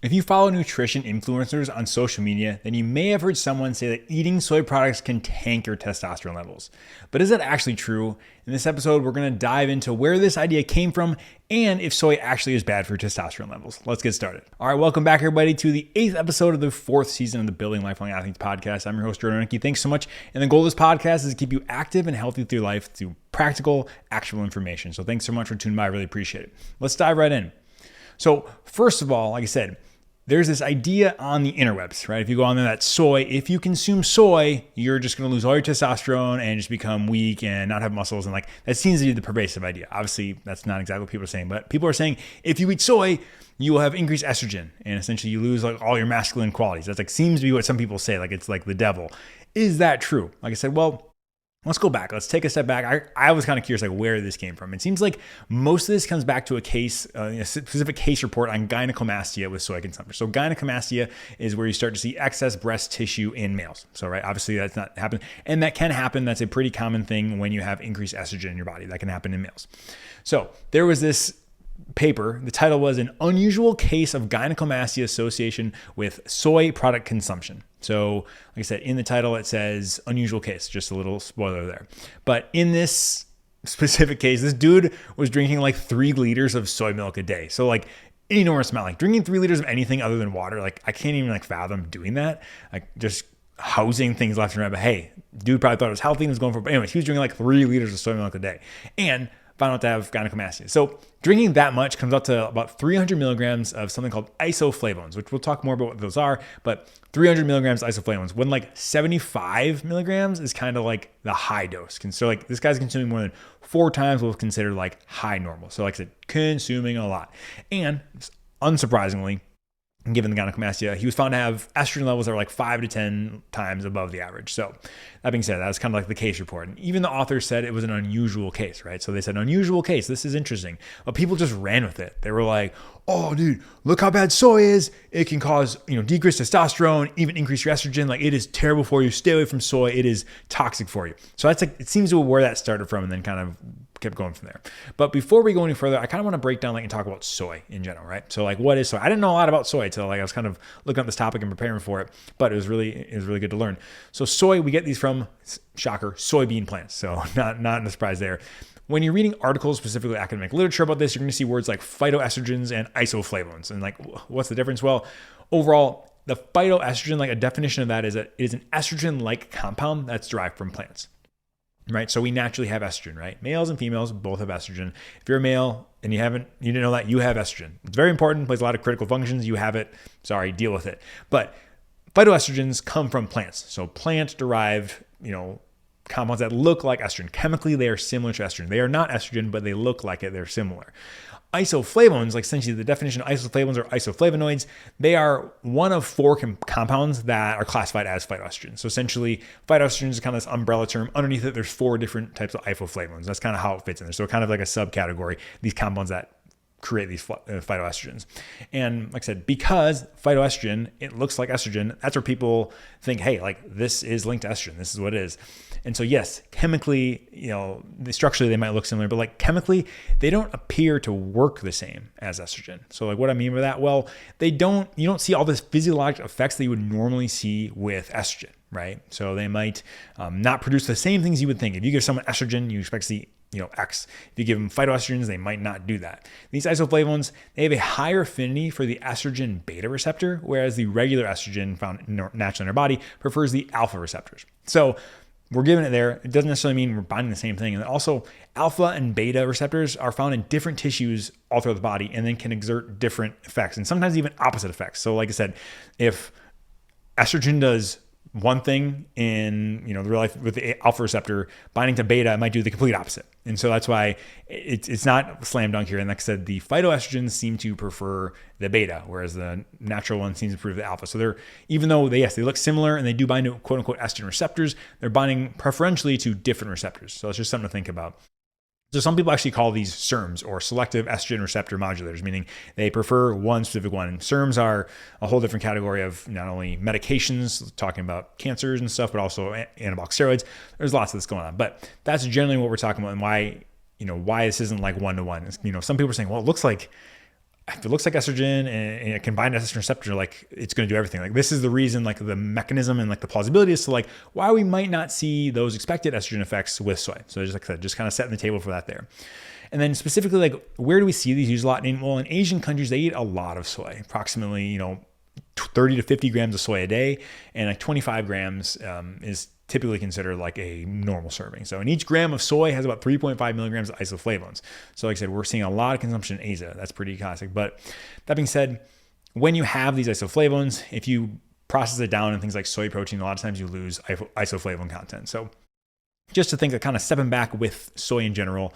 If you follow nutrition influencers on social media, then you may have heard someone say that eating soy products can tank your testosterone levels. But is that actually true? In this episode, we're going to dive into where this idea came from and if soy actually is bad for your testosterone levels. Let's get started. All right, welcome back, everybody, to the 8th episode of the 4th season of the Building Lifelong Athletes podcast. I'm your host, Rennicke. Thanks so much. And the goal of this podcast is to keep you active and healthy through life through practical, actionable information. So thanks so much for tuning by. I really appreciate it. Let's dive right in. So first of all, like I said, there's this idea on the interwebs, right? If you go on there, that soy, if you consume soy, you're just going to lose all your testosterone and just become weak and not have muscles. And like, that seems to be the pervasive idea. Obviously, that's not exactly what people are saying, but people are saying if you eat soy, you will have increased estrogen and essentially you lose like all your masculine qualities. That's like, seems to be what some people say, like it's like the devil. Is that true? Like I said, well, let's go back. Let's take a step back. I was kind of curious like where this came from. It seems like most of this comes back to a case, a specific case report on gynecomastia with soy consumption. So gynecomastia is where you start to see excess breast tissue in males. So right, obviously that's not happening. And that can happen. That's a pretty common thing when you have increased estrogen in your body. That can happen in males. So there was this paper. The title was An Unusual Case of Gynecomastia Association with Soy Product Consumption. So, like I said, in the title, it says unusual case, just a little spoiler there. But in this specific case, this dude was drinking like 3 liters of soy milk a day. So like an enormous amount, like drinking 3 liters of anything other than water. Like I can't even like fathom doing that. Like just housing things left and right. But hey, dude probably thought it was healthy and was going for it. But anyways, he was drinking like 3 liters of soy milk a day and found out to have gynecomastia. So drinking that much comes out to about 300 milligrams of something called isoflavones, which we'll talk more about what those are, but 300 milligrams of isoflavones, when like 75 milligrams is kind of like the high dose. So like this guy's consuming more than 4 times what was considered like high normal. So like I said, consuming a lot. And unsurprisingly, given the gynecomastia, he was found to have estrogen levels that were like 5 to 10 times above the average. So that being said, that was kind of like the case report. And even the authors said it was an unusual case, right? So they said, unusual case, this is interesting. But people just ran with it. They were like, oh, dude, look how bad soy is. It can cause, decreased testosterone, even increase your estrogen. Like it is terrible for you. Stay away from soy. It is toxic for you. So that's like, it seems to be where that started from and then kind of kept going from there. But before we go any further, I kind of want to break down and talk about soy in general, right? So like what is soy? I didn't know a lot about soy until like I was kind of looking up this topic and preparing for it, but it was really good to learn. So soy, we get these from, shocker, soybean plants. So not a surprise there. When you're reading articles, specifically academic literature about this, you're going to see words like phytoestrogens and isoflavones. And like, what's the difference? Well, overall, the phytoestrogen, like a definition of that is that it is an estrogen-like compound that's derived from plants. Right. So we naturally have estrogen, right? Males and females both have estrogen. If you're a male and you didn't know that, you have estrogen. It's very important, plays a lot of critical functions. You have it. Sorry, deal with it. But phytoestrogens come from plants. So plant derived, compounds that look like estrogen. Chemically, they are similar to estrogen. They are not estrogen, but they look like it. They're similar. Isoflavones, like essentially the definition of isoflavones or isoflavonoids, they are one of 4 compounds that are classified as phytoestrogens. So essentially, phytoestrogens is kind of this umbrella term. Underneath it, there's 4 different types of isoflavones. That's kind of how it fits in there. So kind of like a subcategory, these compounds that create these phytoestrogens. And like I said, because phytoestrogen, it looks like estrogen, that's where people think, hey, like this is linked to estrogen. This is what it is. And so yes, chemically, structurally they might look similar, but like chemically, they don't appear to work the same as estrogen. So like what I mean by that, well, you don't see all this physiological effects that you would normally see with estrogen, right? So they might not produce the same things you would think. If you give someone estrogen, you expect to see X. If you give them phytoestrogens, they might not do that. These isoflavones, they have a higher affinity for the estrogen beta receptor, whereas the regular estrogen found naturally in our body prefers the alpha receptors. So we're giving it there. It doesn't necessarily mean we're binding the same thing. And also, alpha and beta receptors are found in different tissues all throughout the body and then can exert different effects and sometimes even opposite effects. So like I said, if estrogen does one thing in the real life with the alpha receptor binding to beta, it might do the complete opposite. And so that's why it's not slam dunk here. And like I said, the phytoestrogens seem to prefer the beta, whereas the natural one seems to prefer the alpha. So even though they look similar and they do bind to quote unquote estrogen receptors, they're binding preferentially to different receptors. So it's just something to think about. So some people actually call these SERMs, or selective estrogen receptor modulators, meaning they prefer one specific one. And SERMs are a whole different category of not only medications, talking about cancers and stuff, but also anabolic steroids. There's lots of this going on. But that's generally what we're talking about and why this isn't like one-to-one. Some people are saying, well, it looks like if it looks like estrogen and a combined estrogen receptor, like it's going to do everything. Like this is the reason, like the mechanism and like the plausibility as to like why we might not see those expected estrogen effects with soy. So just like I said, just kind of setting the table for that there. And then specifically, like where do we see these used a lot? Well, in Asian countries, they eat a lot of soy, approximately, 30 to 50 grams of soy a day. And like 25 grams is typically considered like a normal serving. So in each gram of soy has about 3.5 milligrams of isoflavones. So like I said, we're seeing a lot of consumption in Asia. That's pretty classic. But that being said, when you have these isoflavones, if you process it down in things like soy protein, a lot of times you lose isoflavone content. So just to think of kind of stepping back with soy in general,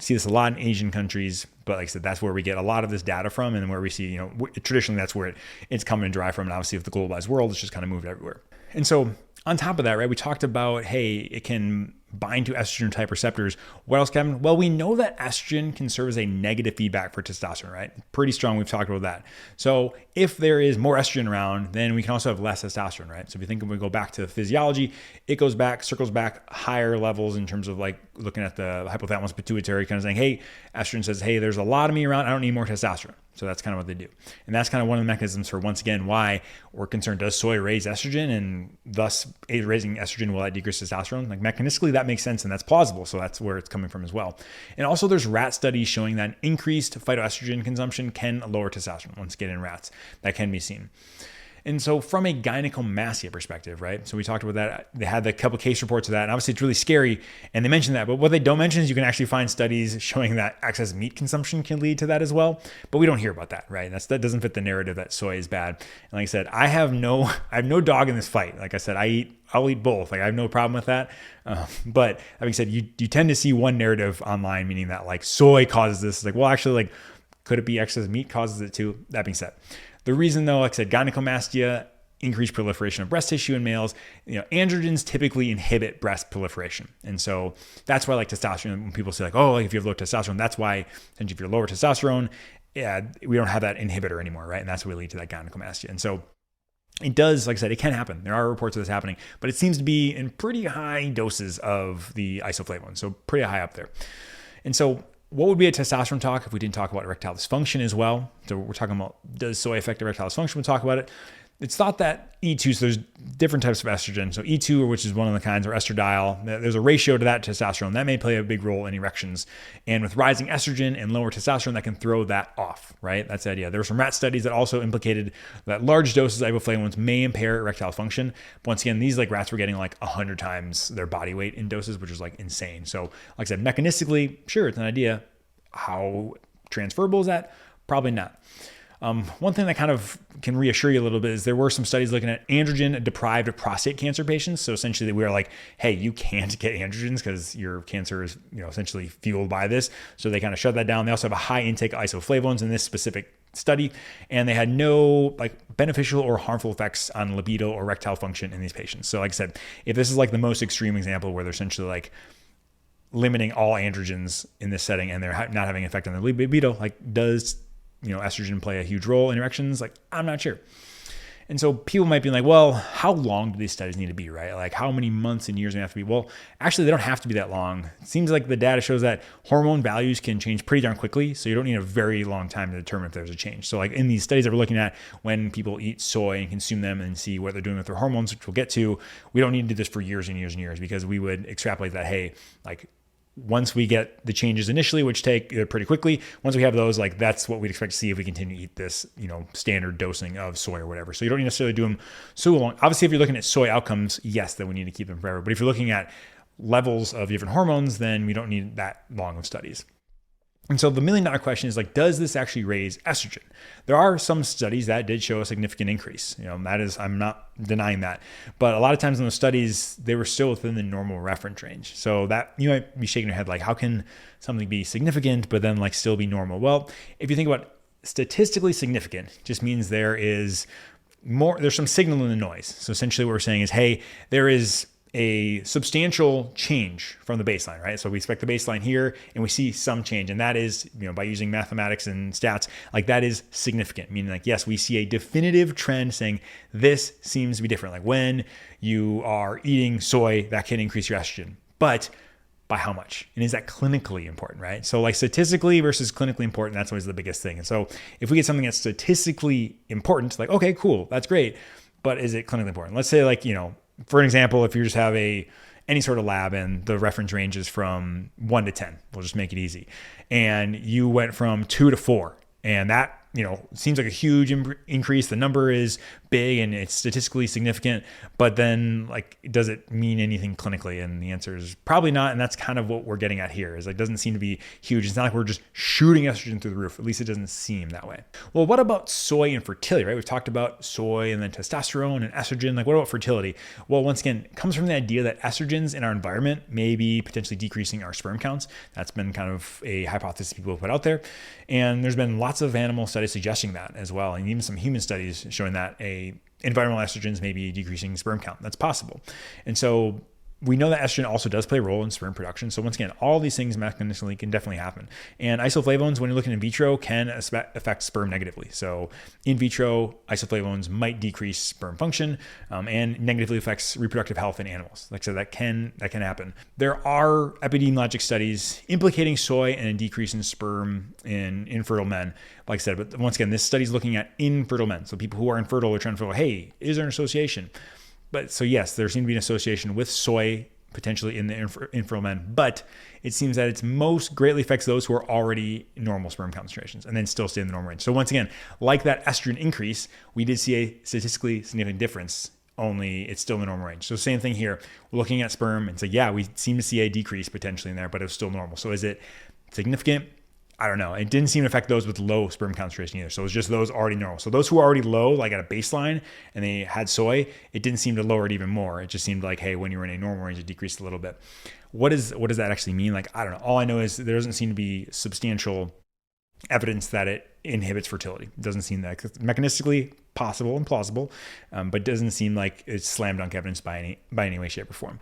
see this a lot in Asian countries, but like I said, that's where we get a lot of this data from, and where we see, traditionally that's where it's coming and derived from. And obviously with the globalized world, it's just kind of moved everywhere. And so on top of that, right, we talked about, hey, it can bind to estrogen type receptors. What else, Kevin? Well, we know that estrogen can serve as a negative feedback for testosterone, right? Pretty strong. We've talked about that. So if there is more estrogen around, then we can also have less testosterone, right? So if you think, if we go back to the physiology, it goes back, circles back higher levels in terms of like looking at the hypothalamus pituitary, kind of saying, hey, estrogen says, hey, there's a lot of me around. I don't need more testosterone. So that's kind of what they do. And that's kind of one of the mechanisms for, once again, why we're concerned, does soy raise estrogen, and thus raising estrogen, will that decrease testosterone? Like mechanistically, that makes sense and that's plausible. So that's where it's coming from as well. And also there's rat studies showing that increased phytoestrogen consumption can lower testosterone. Once again, in rats, that can be seen. And so from a gynecomastia perspective, right? So we talked about that. They had a couple case reports of that. And obviously it's really scary. And they mentioned that. But what they don't mention is you can actually find studies showing that excess meat consumption can lead to that as well. But we don't hear about that, right? That doesn't fit the narrative that soy is bad. And like I said, I have no dog in this fight. Like I said, I'll eat both. Like I have no problem with that. But having said, you tend to see one narrative online, meaning that like soy causes this. It's like, well, actually, like, could it be excess meat causes it too? That being said, the reason though, like I said, gynecomastia, increased proliferation of breast tissue in males, androgens typically inhibit breast proliferation. And so that's why like testosterone, when people say like, oh, like if you have low testosterone, that's why, essentially if you're lower testosterone, yeah, we don't have that inhibitor anymore, right? And that's what lead to that gynecomastia. And so it does, like I said, it can happen. There are reports of this happening, but it seems to be in pretty high doses of the isoflavone. So pretty high up there. And so what would be a testosterone talk if we didn't talk about erectile dysfunction as well? So we're talking about, does soy affect erectile dysfunction? We'll talk about it. It's thought that E2, so there's different types of estrogen. So E2, which is one of the kinds, or estradiol, there's a ratio to that testosterone. That may play a big role in erections. And with rising estrogen and lower testosterone, that can throw that off, right? That's the idea. There were some rat studies that also implicated that large doses of isoflavones may impair erectile function. But once again, these like rats were getting like 100 times their body weight in doses, which is like insane. So like I said, mechanistically, sure, it's an idea. How transferable is that? Probably not. One thing that kind of can reassure you a little bit is there were some studies looking at androgen-deprived prostate cancer patients. So essentially we are like, hey, you can't get androgens because your cancer is essentially fueled by this. So they kind of shut that down. They also have a high intake of isoflavones in this specific study, and they had no like beneficial or harmful effects on libido or erectile function in these patients. So like I said, if this is like the most extreme example where they're essentially like limiting all androgens in this setting and they're not having an effect on their libido, like does estrogen play a huge role in erections? Like, I'm not sure. And so people might be like, well, how long do these studies need to be, right? Like how many months and years do they have to be? Well, actually they don't have to be that long. It seems like the data shows that hormone values can change pretty darn quickly. So you don't need a very long time to determine if there's a change. So like in these studies that we're looking at, when people eat soy and consume them and see what they're doing with their hormones, which we'll get to, we don't need to do this for years and years and years, because we would extrapolate that, hey, like once we get the changes initially, which take pretty quickly, once we have those, like that's what we'd expect to see if we continue to eat this, standard dosing of soy or whatever. So you don't necessarily do them so long. Obviously, if you're looking at soy outcomes, yes, then we need to keep them forever. But if you're looking at levels of different hormones, then we don't need that long of studies. And so the $1 million question is like, does this actually raise estrogen? There are some studies that did show a significant increase. That is, I'm not denying that. But a lot of times in those studies, they were still within the normal reference range. So that you might be shaking your head like, how can something be significant, but then like still be normal? Well, if you think about statistically significant, just means there's some signal in the noise. So essentially what we're saying is, hey, there is a substantial change from the baseline, right? So we expect the baseline here and we see some change. And that is, by using mathematics and stats, like that is significant, meaning like, yes, we see a definitive trend saying this seems to be different. Like when you are eating soy, that can increase your estrogen. But by how much? And is that clinically important, right? So like statistically versus clinically important, that's always the biggest thing. And so if we get something that's statistically important, like, okay, cool, that's great. But is it clinically important? Let's say like, for an example, if you just have any sort of lab and the reference range is from 1 to 10, we'll just make it easy. And you went from 2 to 4, and that, seems like a huge increase. The number is big and it's statistically significant, but then like, does it mean anything clinically? And the answer is probably not. And that's kind of what we're getting at here, is like, doesn't seem to be huge. It's not like we're just shooting estrogen through the roof. At least it doesn't seem that way. Well, what about soy and fertility, right? We've talked about soy and then testosterone and estrogen. Like, what about fertility? Well, once again, it comes from the idea that estrogens in our environment may be potentially decreasing our sperm counts. That's been kind of a hypothesis people have put out there. And there's been lots of animal studies suggesting that as well. And even some human studies showing that environmental estrogens may be decreasing sperm count. That's possible. And so we know that estrogen also does play a role in sperm production. So once again, all these things mechanistically can definitely happen. And isoflavones, when you're looking in vitro, can affect sperm negatively. So in vitro, isoflavones might decrease sperm function and negatively affects reproductive health in animals. Like I said, that can happen. There are epidemiologic studies implicating soy and a decrease in sperm in infertile men. Like I said, but once again, this study is looking at infertile men. So people who are infertile are trying to figure out, hey, is there an association? But so yes, there seems to be an association with soy potentially in the infertile men, but it seems that it's most greatly affects those who are already normal sperm concentrations and then still stay in the normal range. So once again, like that estrogen increase, we did see a statistically significant difference, only it's still in the normal range. So same thing here, we're looking at sperm and say, yeah, we seem to see a decrease potentially in there, but it was still normal. So is it significant? I don't know. It didn't seem to affect those with low sperm concentration either. So it was just those already normal. So those who are already low, like at a baseline, and they had soy, it didn't seem to lower it even more. It just seemed like, hey, when you were in a normal range, it decreased a little bit. What does that actually mean? Like, I don't know. All I know is there doesn't seem to be substantial evidence that it inhibits fertility. It doesn't seem that mechanistically possible and plausible, but it doesn't seem like it's slam dunk evidence by any way, shape, or form.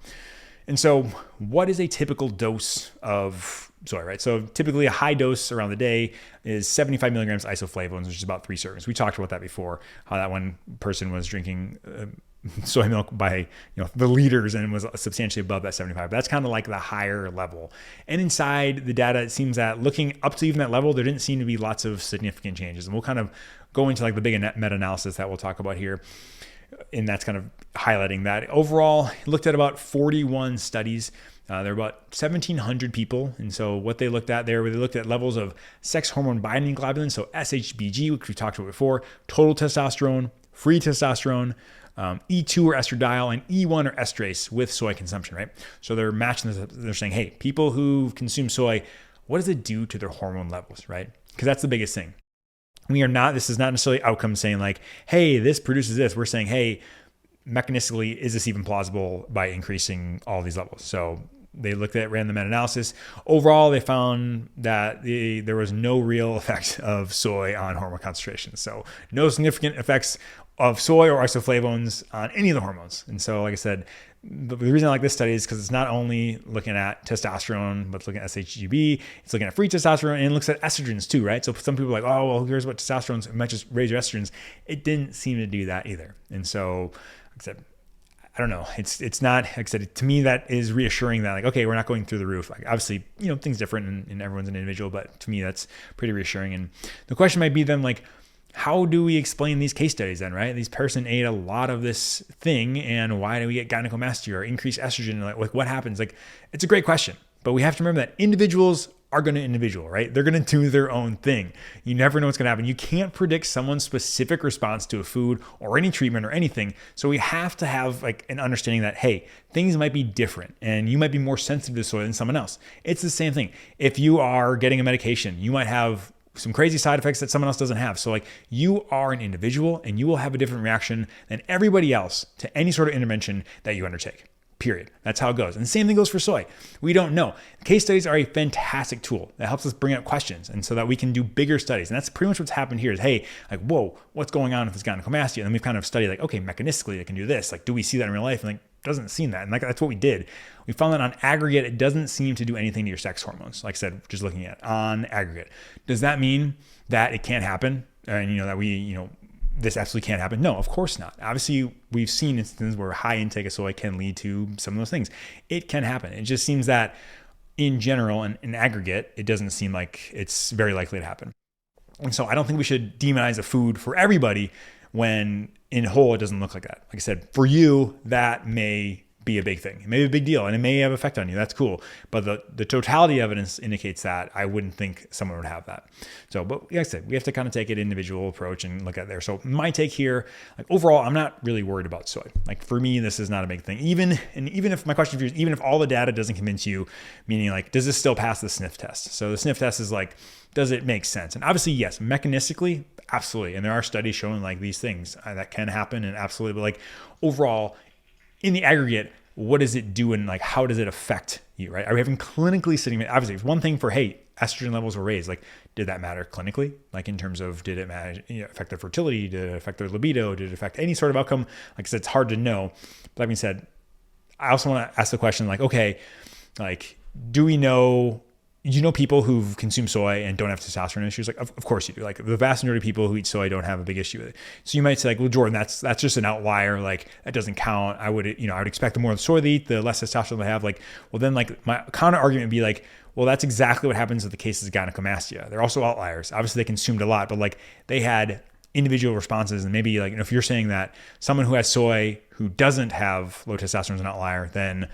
And so what is a typical dose of soy, right? So typically a high dose around the day is 75 milligrams isoflavones, which is about 3 servings. We talked about that before, how that one person was drinking soy milk by the liters and was substantially above that 75. That's kind of like the higher level. And inside the data, it seems that looking up to even that level, there didn't seem to be lots of significant changes. And we'll kind of go into like the big meta-analysis that we'll talk about here. And that's kind of highlighting that. Overall, looked at about 41 studies. There were about 1,700 people. And so what they looked at there, they looked at levels of sex hormone binding globulin, so SHBG, which we talked about before, total testosterone, free testosterone, E2 or estradiol, and E1 or estrase with soy consumption, right? So they're matching this. They're saying, hey, people who consume soy, what does it do to their hormone levels, right? Because that's the biggest thing. This is not necessarily outcome saying like, hey, this produces this. We're saying, hey, mechanistically, is this even plausible by increasing all these levels? So they looked at random meta-analysis. Overall, they found that there was no real effect of soy on hormone concentration. So no significant effects of soy or isoflavones on any of the hormones. And so, like I said, the reason I like this study is because it's not only looking at testosterone, but it's looking at SHGB, it's looking at free testosterone, and it looks at estrogens too, right? So some people are like, oh, well, here's what testosterone, it might just raise your estrogens. It didn't seem to do that either. And so, like I said, I don't know. It's not, like I said, to me, that is reassuring that like, okay, we're not going through the roof. Like obviously, things different and everyone's an individual, but to me, that's pretty reassuring. And the question might be then like, how do we explain these case studies then, right? This person ate a lot of this thing, and why do we get gynecomastia or increased estrogen? Like what happens? Like, it's a great question, but we have to remember that individuals are going to individual, right? They're going to do their own thing. You never know what's going to happen. You can't predict someone's specific response to a food or any treatment or anything. So we have to have like an understanding that, hey, things might be different and you might be more sensitive to soy than someone else. It's the same thing. If you are getting a medication, you might have some crazy side effects that someone else doesn't have. So like you are an individual and you will have a different reaction than everybody else to any sort of intervention that you undertake. Period. That's how it goes. And the same thing goes for soy. We don't know. Case studies are a fantastic tool that helps us bring up questions and so that we can do bigger studies. And that's pretty much what's happened here is, hey, like, whoa, what's going on with this gynecomastia? And then we've kind of studied like, okay, mechanistically it can do this. Like, do we see that in real life? And like, doesn't seem that. And like, that's what we did. We found that on aggregate, it doesn't seem to do anything to your sex hormones. Like I said, just looking at on aggregate. Does that mean that it can't happen? And that we, this absolutely can't happen? No, of course not. Obviously, we've seen instances where high intake of soy can lead to some of those things. It can happen. It just seems that in general and in aggregate, it doesn't seem like it's very likely to happen. And so I don't think we should demonize a food for everybody when in whole it doesn't look like that. Like I said, for you, that may be a big thing. It may be a big deal and it may have an effect on you. That's cool. But the totality of evidence indicates that I wouldn't think someone would have that. So, but like I said, we have to kind of take an individual approach and look at there. So my take here, like overall, I'm not really worried about soy. Like for me, this is not a big thing. Even if my question for you is, even if all the data doesn't convince you, meaning like, does this still pass the sniff test? So the sniff test is like, does it make sense? And obviously, yes, mechanistically, absolutely. And there are studies showing like these things that can happen and absolutely, but like overall, in the aggregate, what does it do and like how does it affect you, right? Are we having clinically sitting? Obviously, it's one thing for, hey, estrogen levels were raised. Like, did that matter clinically? Like in terms of, did it matter, affect their fertility? Did it affect their libido? Did it affect any sort of outcome? Like I said, it's hard to know. But that being said, I also want to ask the question like, okay, like, do you know people who've consumed soy and don't have testosterone issues? Like, of course you do. Like the vast majority of people who eat soy don't have a big issue with it. So you might say like, well, Jordan, that's just an outlier. Like that doesn't count. I would expect the more soy they eat, the less testosterone they have. Like, well then like my counter argument would be like, well, that's exactly what happens with the cases of gynecomastia. They're also outliers. Obviously they consumed a lot, but like they had individual responses. And maybe like, if you're saying that someone who has soy who doesn't have low testosterone is an outlier, then,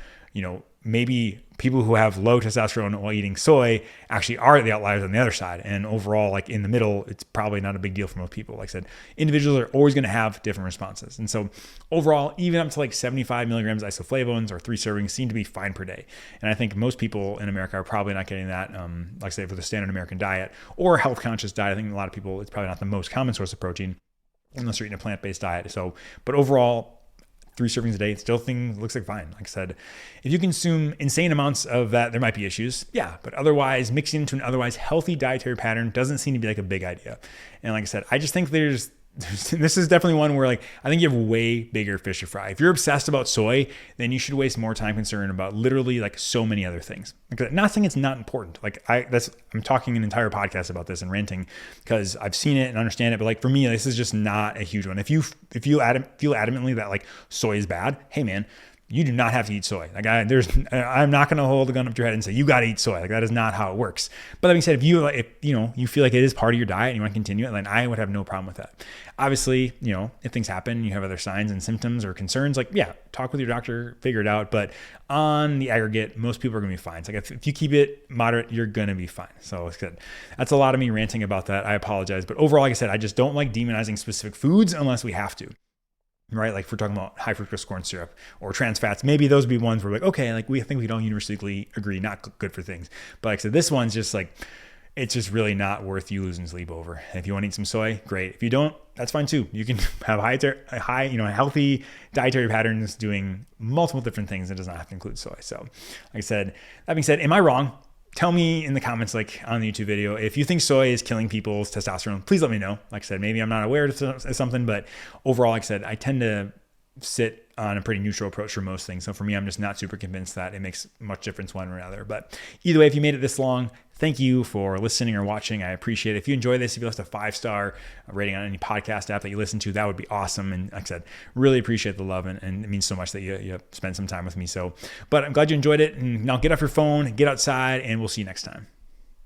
maybe people who have low testosterone while eating soy actually are the outliers on the other side. And overall, like in the middle, it's probably not a big deal for most people. Like I said, individuals are always going to have different responses. And so overall, even up to like 75 milligrams isoflavones or 3 servings seem to be fine per day. And I think most people in America are probably not getting that, like I say, for the standard American diet or health conscious diet. I think a lot of people, it's probably not the most common source of protein unless you're eating a plant-based diet. So, but overall, 3 servings a day, still looks like fine. Like I said, if you consume insane amounts of that, there might be issues. Yeah, but otherwise, mixing into an otherwise healthy dietary pattern doesn't seem to be like a big idea. And like I said, I just think this is definitely one where like, I think you have way bigger fish to fry. If you're obsessed about soy, then you should waste more time concerned about literally like so many other things. Like, not saying it's not important. Like I'm talking an entire podcast about this and ranting because I've seen it and understand it. But like for me, this is just not a huge one. If you feel adamantly that like soy is bad, hey man, you do not have to eat soy. Like I'm not going to hold a gun up to your head and say, you got to eat soy. Like that is not how it works. But that being said, if you feel like it is part of your diet and you want to continue it, then I would have no problem with that. Obviously, if things happen, you have other signs and symptoms or concerns, like, yeah, talk with your doctor, figure it out. But on the aggregate, most people are going to be fine. It's like if you keep it moderate, you're going to be fine. So it's good. That's a lot of me ranting about that. I apologize. But overall, like I said, I just don't like demonizing specific foods unless we have to. Right? Like if we're talking about high fructose corn syrup or trans fats, maybe those would be ones where like, okay, like we think we don't universally agree, not good for things. But like I said, this one's just like, it's just really not worth you losing sleep over. And if you want to eat some soy, great. If you don't, that's fine too. You can have healthy dietary patterns doing multiple different things. It does not have to include soy. So like I said, that being said, am I wrong? Tell me in the comments, like on the YouTube video, if you think soy is killing people's testosterone, please let me know. Like I said, maybe I'm not aware of something, but overall, like I said, I tend to sit on a pretty neutral approach for most things. So for me, I'm just not super convinced that it makes much difference one or another. But either way, if you made it this long, thank you for listening or watching. I appreciate it. If you enjoy this, if you left a 5-star rating on any podcast app that you listen to, that would be awesome. And like I said, really appreciate the love and it means so much that you spend some time with me. So, but I'm glad you enjoyed it. And now get off your phone, get outside, and we'll see you next time.